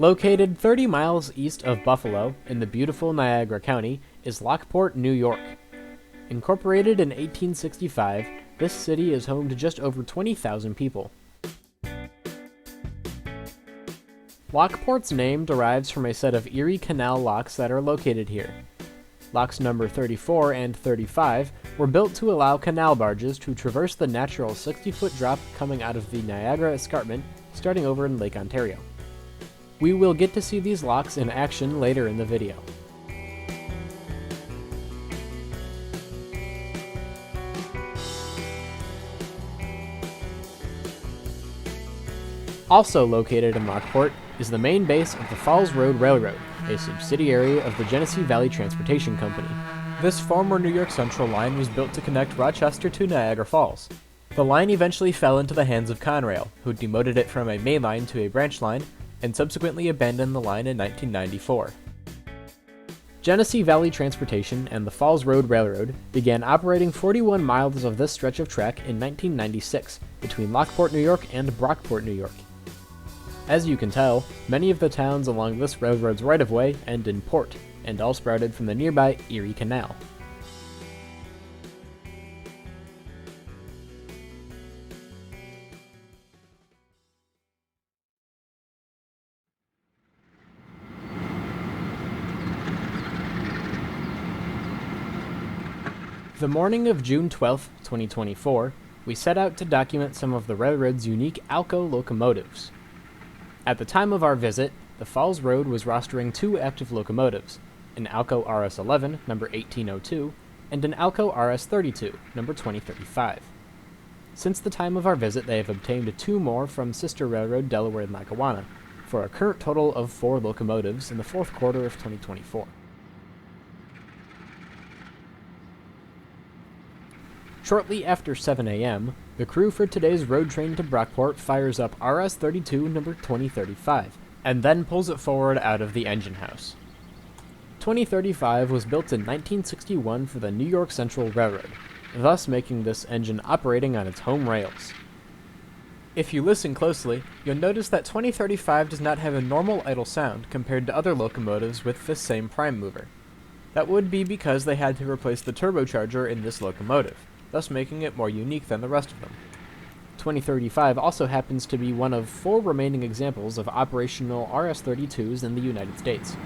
Located 30 miles east of Buffalo in the beautiful Niagara County is Lockport, New York. Incorporated in 1865, this city is home to just over 20,000 people. Lockport's name derives from a set of Erie Canal locks that are located here. Locks number 34 and 35 were built to allow canal barges to traverse the natural 60-foot drop coming out of the Niagara Escarpment, starting over in Lake Ontario. We will get to see these locks in action later in the video. Also located in Brockport is the main base of the Falls Road Railroad, a subsidiary of the Genesee Valley Transportation Company. This former New York Central line was built to connect Rochester to Niagara Falls. The line eventually fell into the hands of Conrail, who demoted it from a main line to a branch line, and subsequently abandoned the line in 1994. Genesee Valley Transportation and the Falls Road Railroad began operating 41 miles of this stretch of track in 1996 between Lockport, New York and Brockport, New York. As you can tell, many of the towns along this railroad's right-of-way end in port, and all sprouted from the nearby Erie Canal. The morning of June 12, 2024, we set out to document some of the railroad's unique ALCO locomotives. At the time of our visit, the Falls Road was rostering two active locomotives, an ALCO RS11, number 1802, and an ALCO RS32, number 2035. Since the time of our visit, they have obtained two more from sister railroad Delaware and Lackawanna, for a current total of 4 locomotives in the fourth quarter of 2024. Shortly after 7 a.m., the crew for today's road train to Brockport fires up RS32 number 2035, and then pulls it forward out of the engine house. 2035 was built in 1961 for the New York Central Railroad, thus making this engine operating on its home rails. If you listen closely, you'll notice that 2035 does not have a normal idle sound compared to other locomotives with this same prime mover. That would be because they had to replace the turbocharger in this locomotive, thus making it more unique than the rest of them. 2035 also happens to be one of 4 remaining examples of operational RS32s in the United States.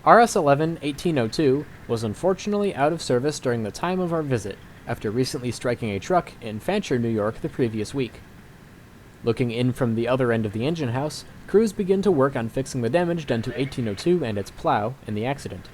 RS11 1802 was unfortunately out of service during the time of our visit, after recently striking a truck in Fancher, New York the previous week. Looking in from the other end of the engine house, crews begin to work on fixing the damage done to 1802 and its plow in the accident.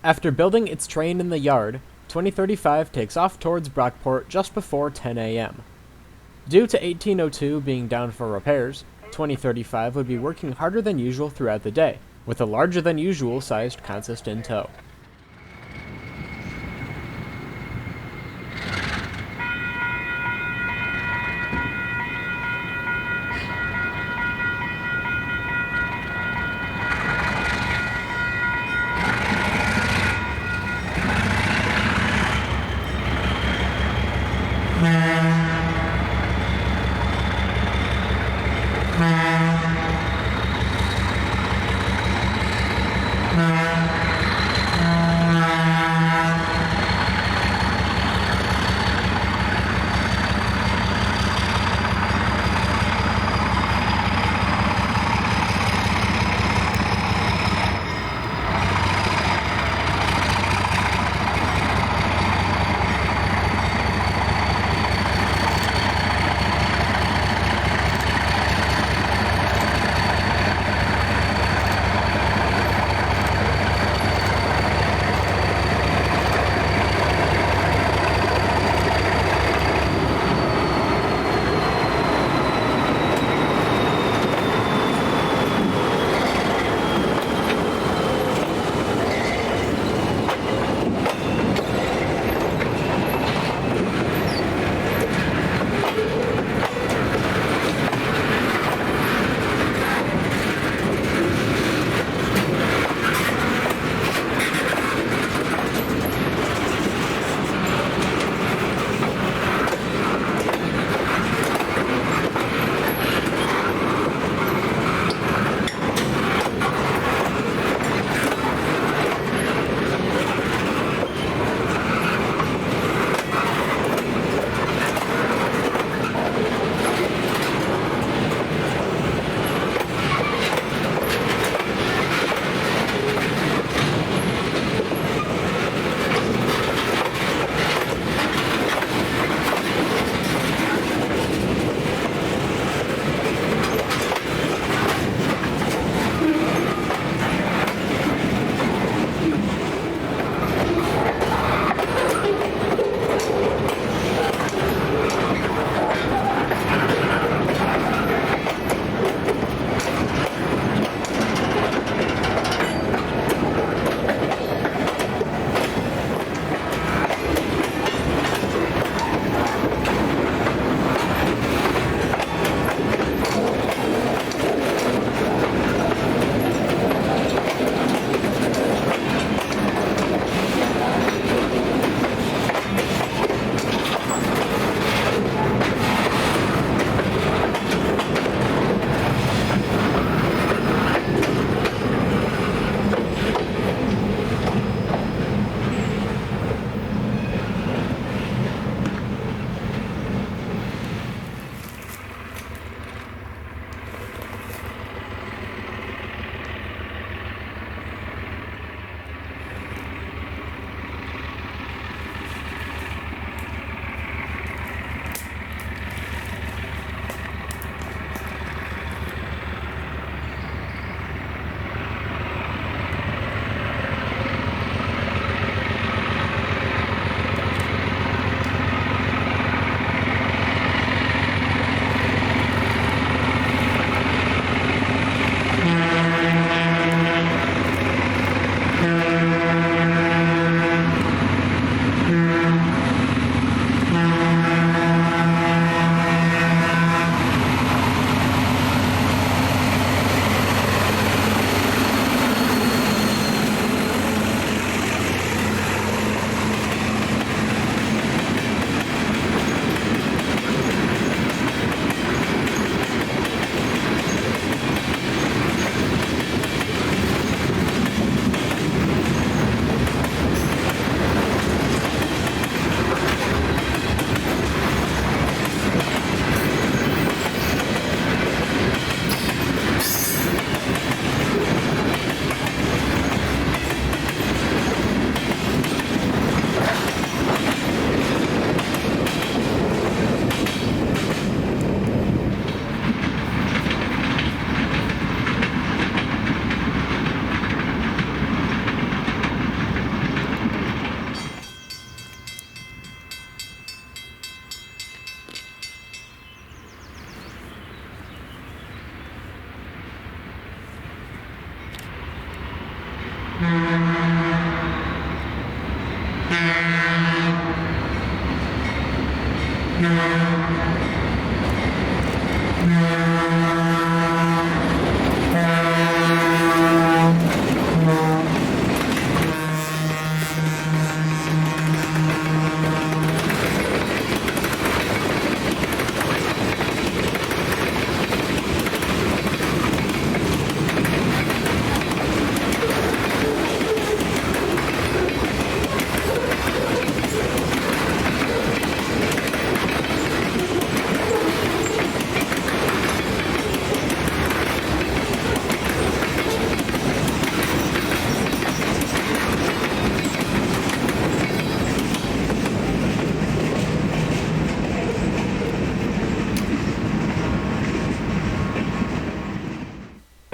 After building its train in the yard, 2035 takes off towards Brockport just before 10 a.m. Due to 1802 being down for repairs, 2035 would be working harder than usual throughout the day, with a larger than usual sized consist in tow.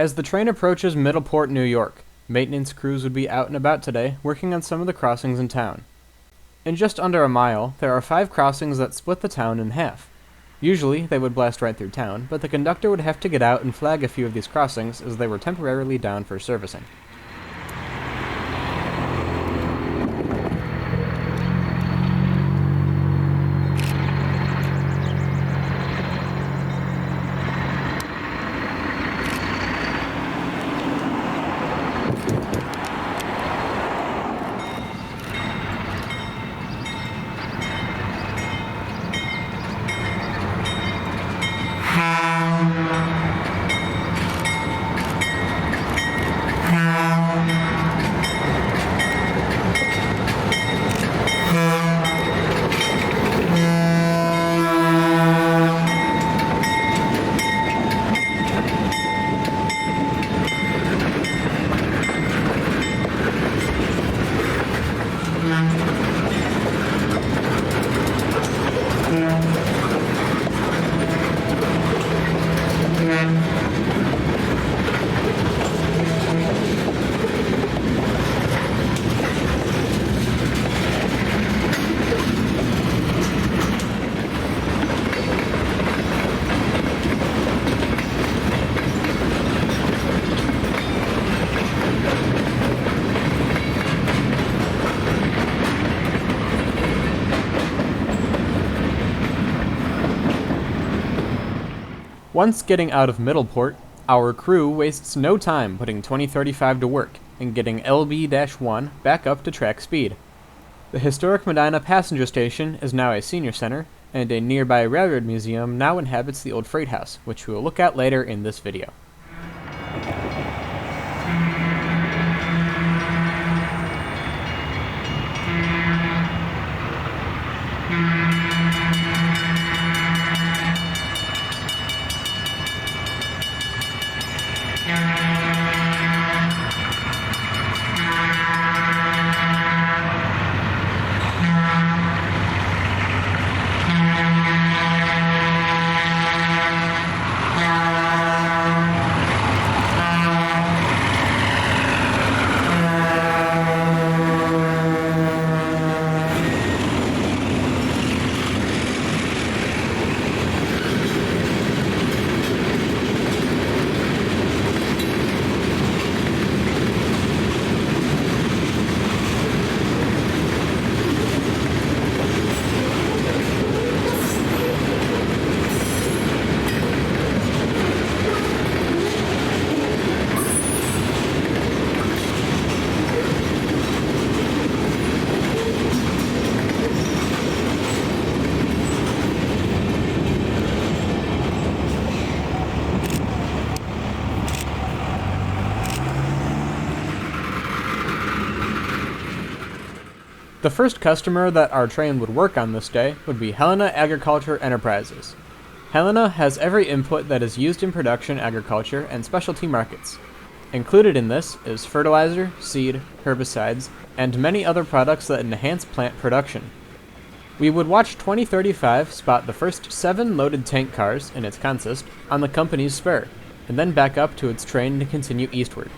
As the train approaches Middleport, New York, maintenance crews would be out and about today, working on some of the crossings in town. In just under a mile, there are 5 crossings that split the town in half. Usually, they would blast right through town, but the conductor would have to get out and flag a few of these crossings as they were temporarily down for servicing. Once getting out of Middleport, our crew wastes no time putting 2035 to work and getting LB-1 back up to track speed. The historic Medina passenger station is now a senior center, and a nearby railroad museum now inhabits the old freight house, which we will look at later in this video. The first customer that our train would work on this day would be Helena Agriculture Enterprises. Helena has every input that is used in production agriculture and specialty markets. Included in this is fertilizer, seed, herbicides, and many other products that enhance plant production. We would watch 2035 spot the first 7 loaded tank cars in its consist on the company's spur, and then back up to its train to continue eastward.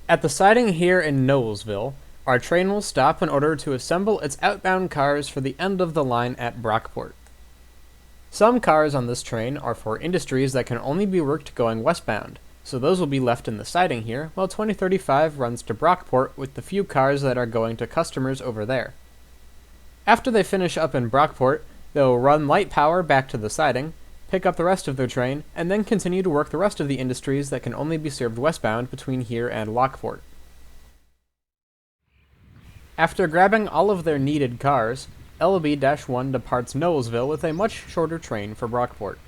At the siding here in Knowlesville, our train will stop in order to assemble its outbound cars for the end of the line at Brockport. Some cars on this train are for industries that can only be worked going westbound, so those will be left in the siding here, while 2035 runs to Brockport with the few cars that are going to customers over there. After they finish up in Brockport, they will run light power back to the siding, pick up the rest of their train, and then continue to work the rest of the industries that can only be served westbound between here and Lockport. After grabbing all of their needed cars, LB-1 departs Knowlesville with a much shorter train for Brockport.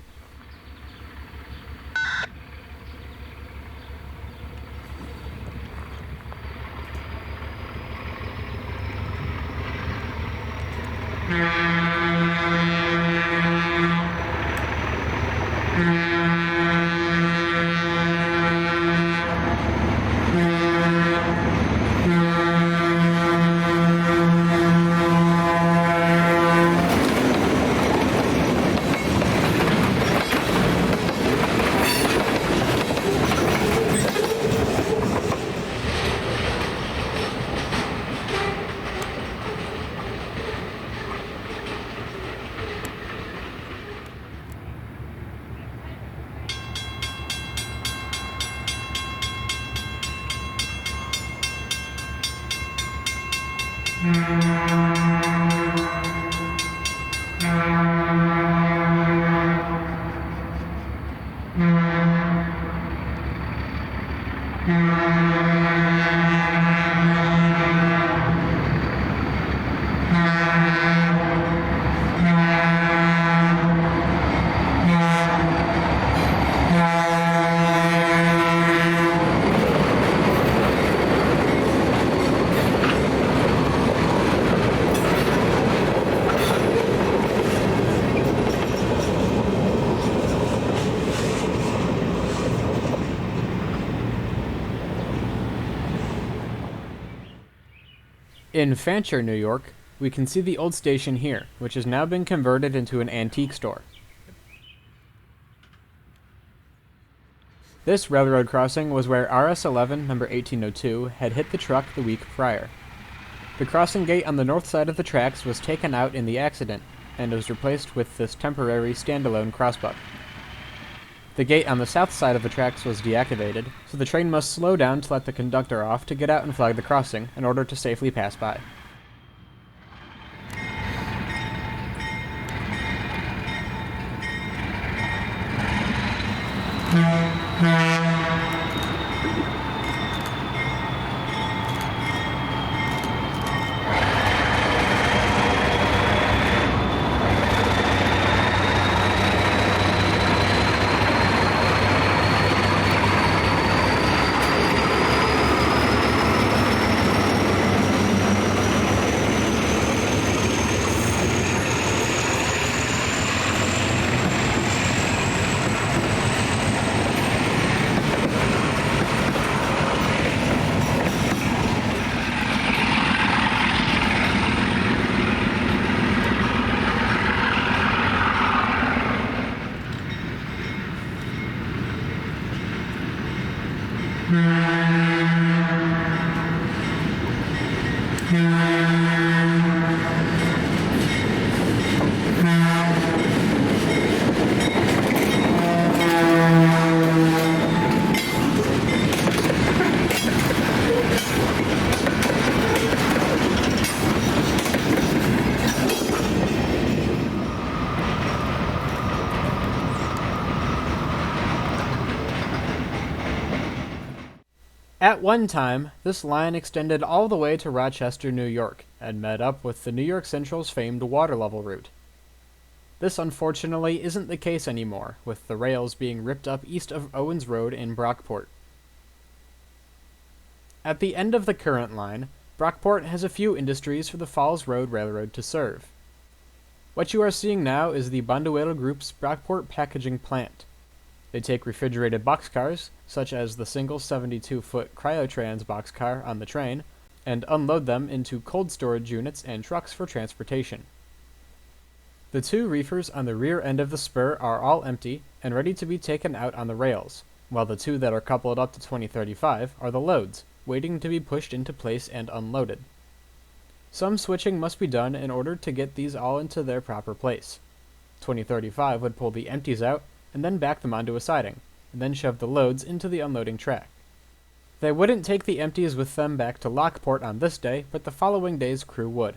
In Fancher, New York, we can see the old station here, which has now been converted into an antique store. This railroad crossing was where RS-11 number 1802 had hit the truck the week prior. The crossing gate on the north side of the tracks was taken out in the accident, and was replaced with this temporary standalone crossbuck. The gate on the south side of the tracks was deactivated, so the train must slow down to let the conductor off to get out and flag the crossing in order to safely pass by. At one time, this line extended all the way to Rochester, New York, and met up with the New York Central's famed water level route. This unfortunately isn't the case anymore, with the rails being ripped up east of Owens Road in Brockport. At the end of the current line, Brockport has a few industries for the Falls Road Railroad to serve. What you are seeing now is the Bonduelo Group's Brockport packaging plant. They take refrigerated boxcars, such as the single 72-foot Cryotrans boxcar on the train, and unload them into cold storage units and trucks for transportation. The two reefers on the rear end of the spur are all empty and ready to be taken out on the rails, while the two that are coupled up to 2035 are the loads, waiting to be pushed into place and unloaded. Some switching must be done in order to get these all into their proper place. 2035 would pull the empties out and then back them onto a siding, and then shove the loads into the unloading track. They wouldn't take the empties with them back to Lockport on this day, but the following day's crew would.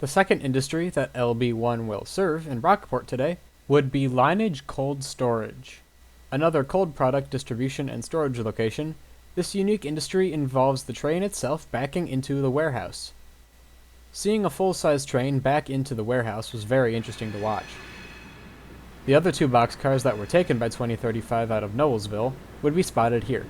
The second industry that LB1 will serve in Brockport today would be Lineage Cold Storage. Another cold product distribution and storage location, this unique industry involves the train itself backing into the warehouse. Seeing a full-size train back into the warehouse was very interesting to watch. The other two boxcars that were taken by 2035 out of Noblesville would be spotted here.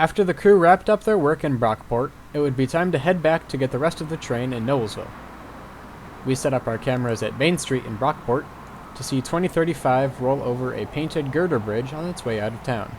After the crew wrapped up their work in Brockport, it would be time to head back to get the rest of the train in Noblesville. We set up our cameras at Main Street in Brockport to see 2035 roll over a painted girder bridge on its way out of town.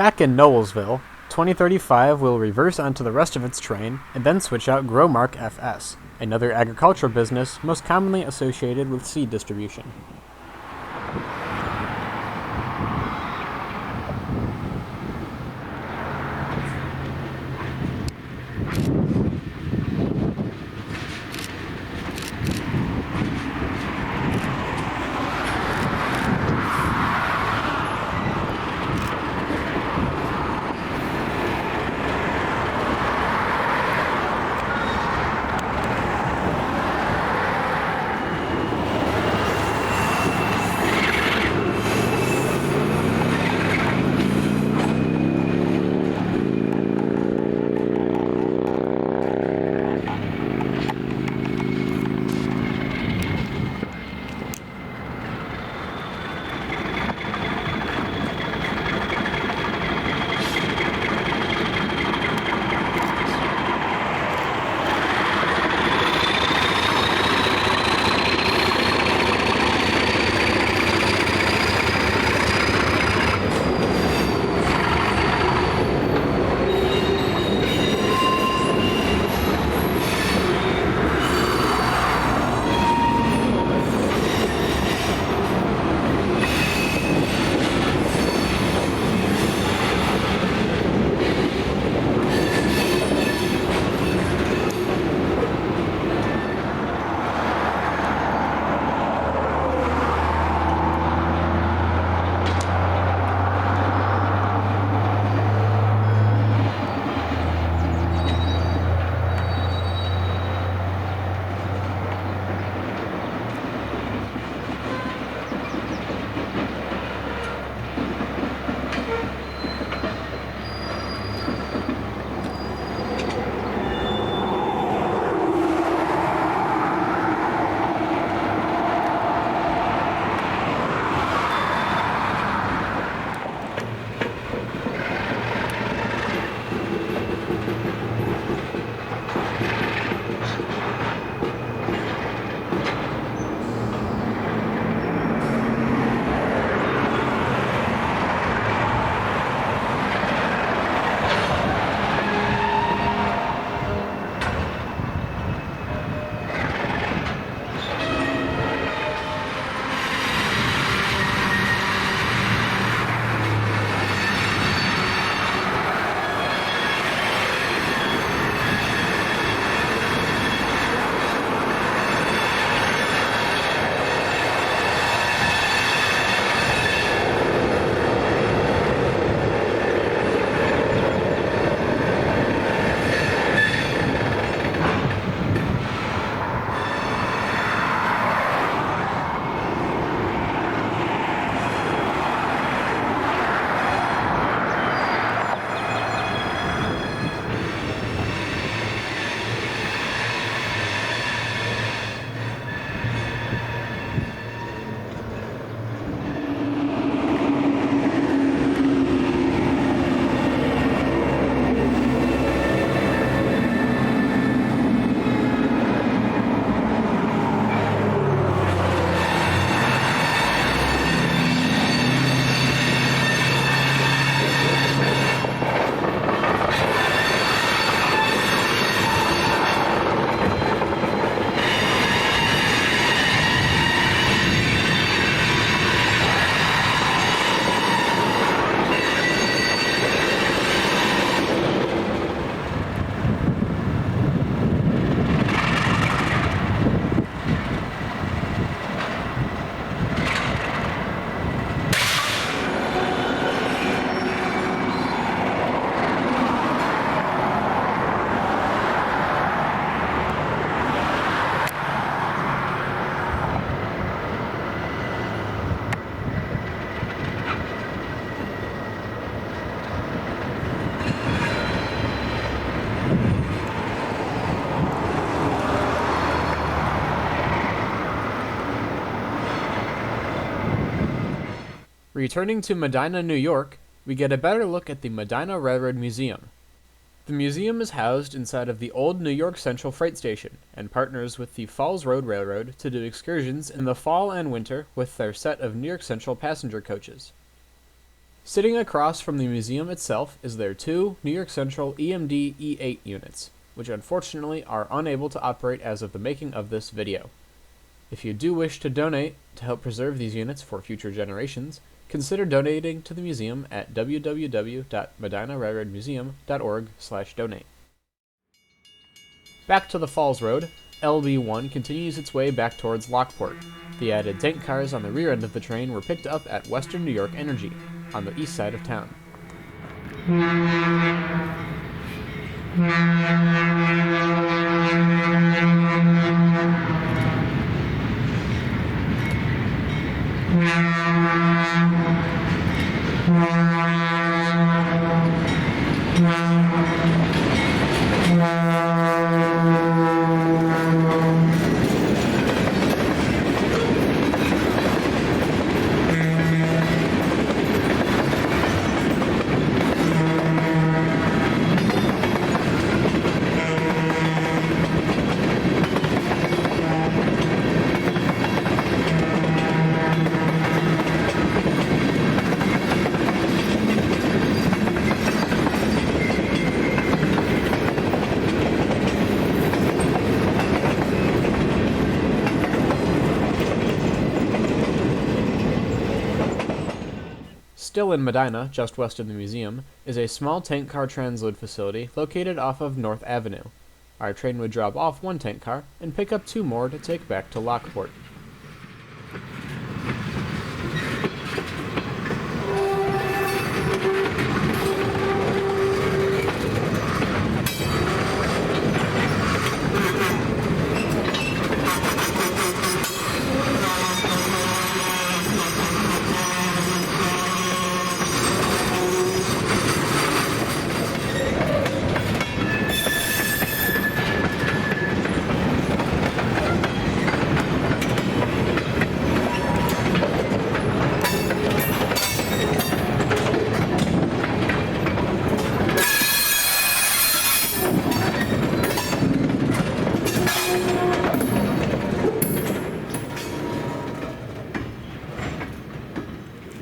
Back in Noblesville, 2035 will reverse onto the rest of its train and then switch out Growmark FS, another agricultural business most commonly associated with seed distribution. Returning to Medina, New York, we get a better look at the Medina Railroad Museum. The museum is housed inside of the old New York Central Freight Station and partners with the Falls Road Railroad to do excursions in the fall and winter with their set of New York Central passenger coaches. Sitting across from the museum itself is their two New York Central EMD E8 units, which unfortunately are unable to operate as of the making of this video. If you do wish to donate to help preserve these units for future generations, consider donating to the museum at www.medinarailroadmuseum.org/donate. Back to the Falls Road, LB1 continues its way back towards Lockport. The added tank cars on the rear end of the train were picked up at Western New York Energy, on the east side of town. Still in Medina, just west of the museum, is a small tank car transload facility located off of North Avenue. Our train would drop off one tank car and pick up two more to take back to Lockport.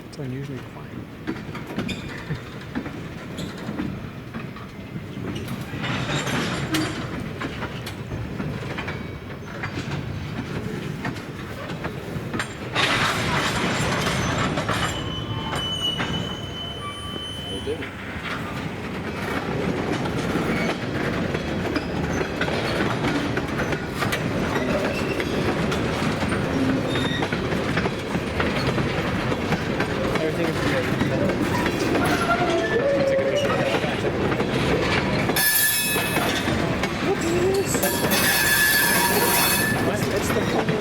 It's unusually quiet. Everything is great. Take a picture of that. Look at this. What? It's the funny.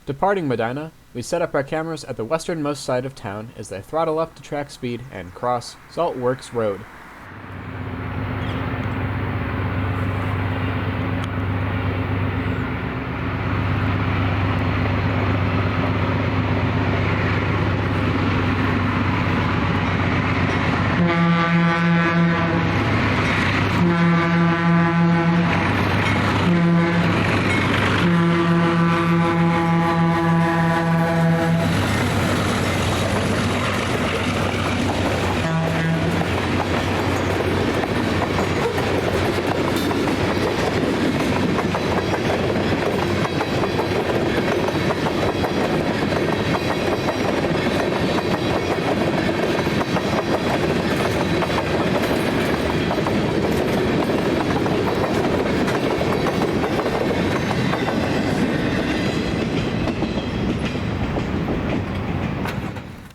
Departing Medina, we set up our cameras at the westernmost side of town as they throttle up to track speed and cross Salt Works Road.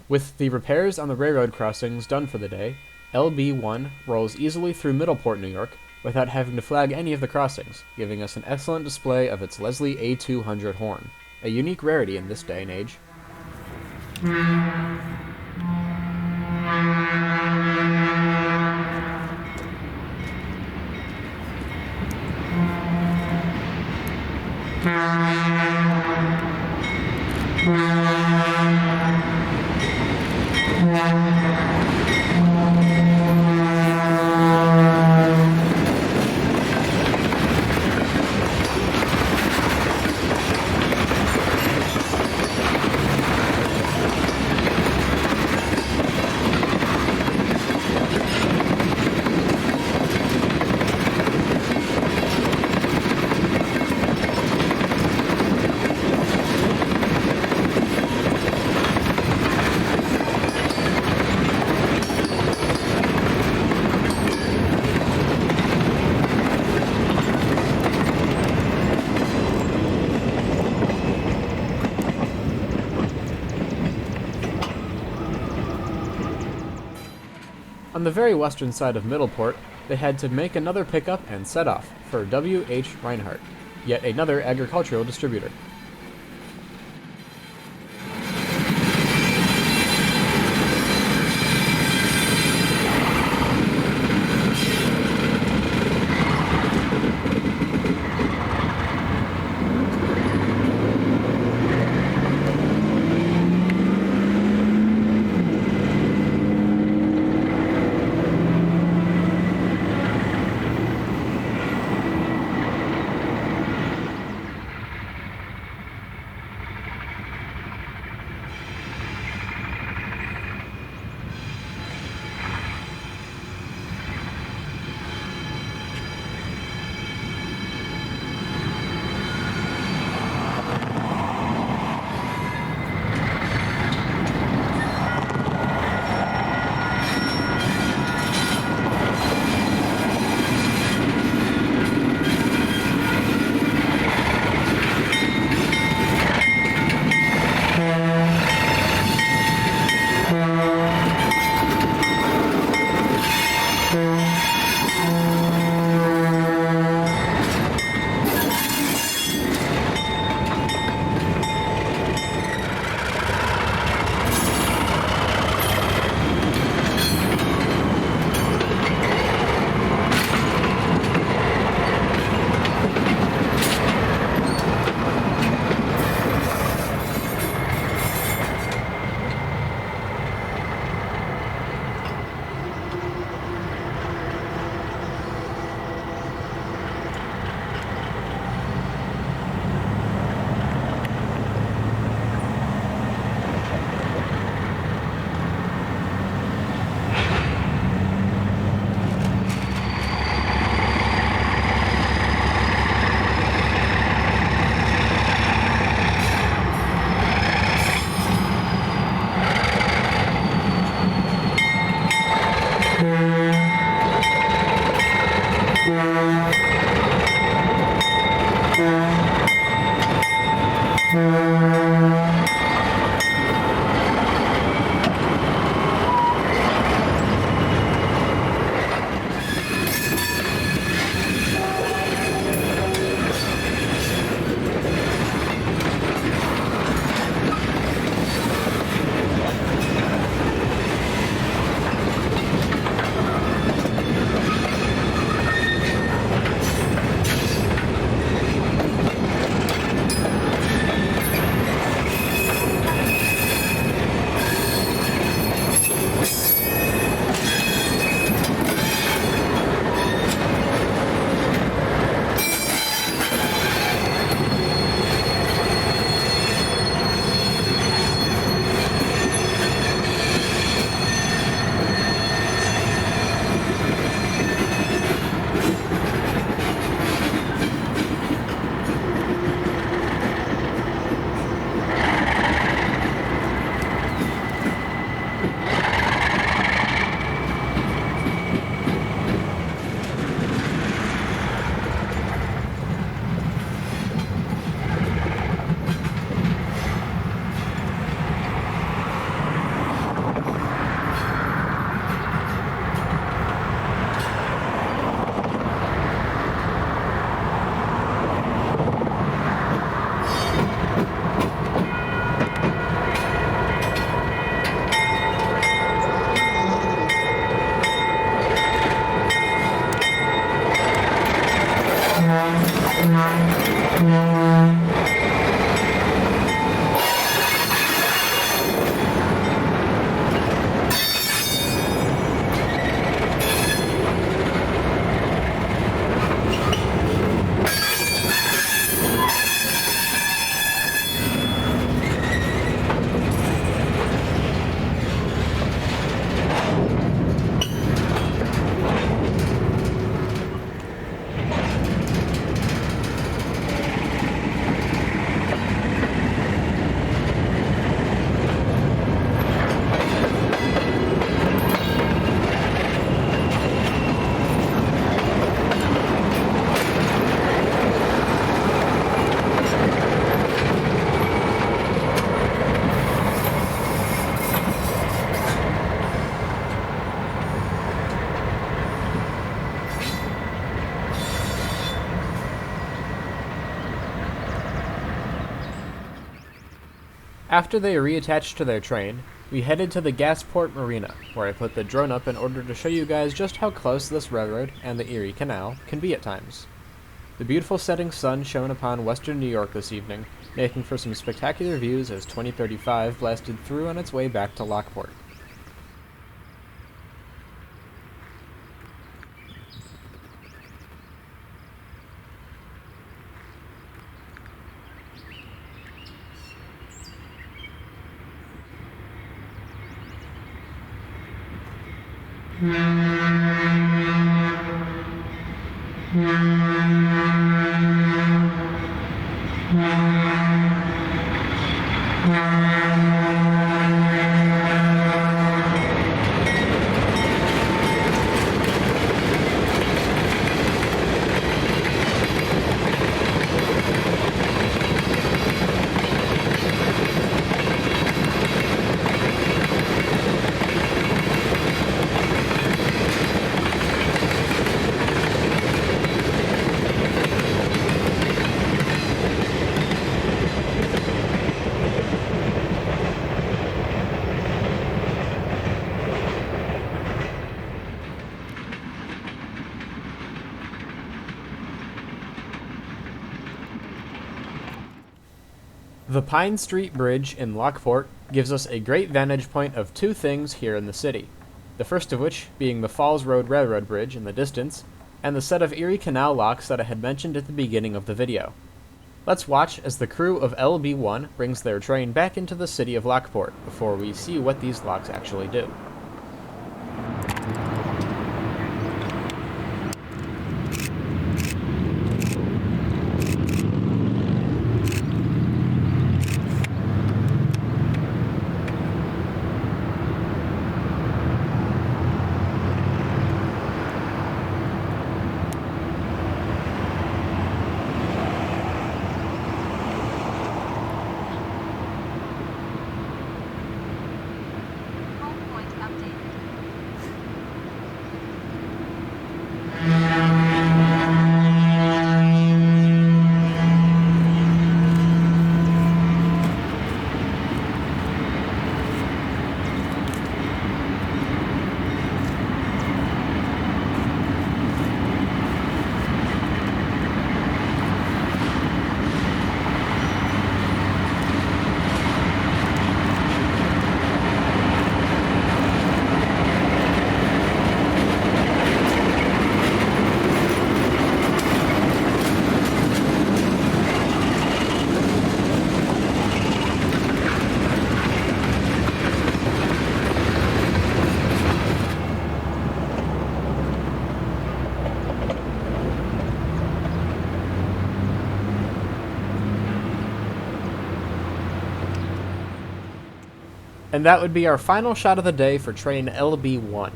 With the repairs on the railroad crossings done for the day, LB1 rolls easily through Middleport, New York, without having to flag any of the crossings, giving us an excellent display of its Leslie A200 horn, a unique rarity in this day and age. On the very western side of Middleport, they had to make another pickup and set off for W.H. Reinhardt, yet another agricultural distributor. After they reattached to their train, we headed to the Gasport Marina, where I put the drone up in order to show you guys just how close this railroad and the Erie Canal can be at times. The beautiful setting sun shone upon western New York this evening, making for some spectacular views as 2035 blasted through on its way back to Lockport. The Pine Street Bridge in Lockport gives us a great vantage point of two things here in the city, the first of which being the Falls Road Railroad Bridge in the distance, and the set of Erie Canal locks that I had mentioned at the beginning of the video. Let's watch as the crew of LB1 brings their train back into the city of Lockport before we see what these locks actually do. And that would be our final shot of the day for train LB1.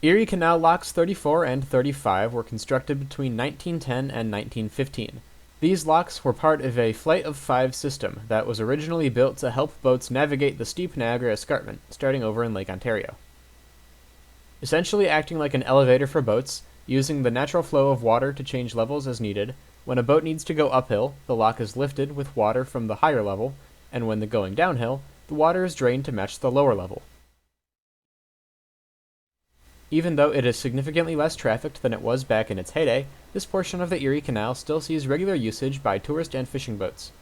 Erie Canal locks 34 and 35 were constructed between 1910 and 1915. These locks were part of a Flight of Five system that was originally built to help boats navigate the steep Niagara Escarpment, starting over in Lake Ontario. Essentially acting like an elevator for boats, using the natural flow of water to change levels as needed, when a boat needs to go uphill, the lock is lifted with water from the higher level, and when going downhill, the water is drained to match the lower level. Even though it is significantly less trafficked than it was back in its heyday, this portion of the Erie Canal still sees regular usage by tourist and fishing boats.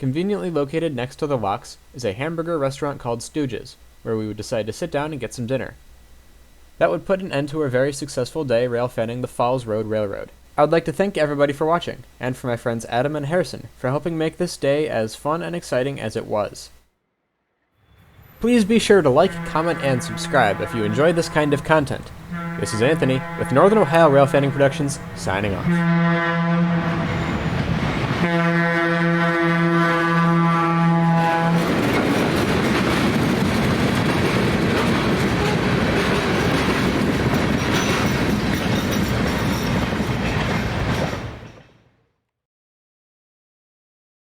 Conveniently located next to the locks is a hamburger restaurant called Stooges, where we would decide to sit down and get some dinner. That would put an end to our very successful day rail fanning the Falls Road Railroad. I would like to thank everybody for watching, and for my friends Adam and Harrison for helping make this day as fun and exciting as it was. Please be sure to like, comment, and subscribe if you enjoy this kind of content. This is Anthony with Northern Ohio Rail Fanning Productions, signing off.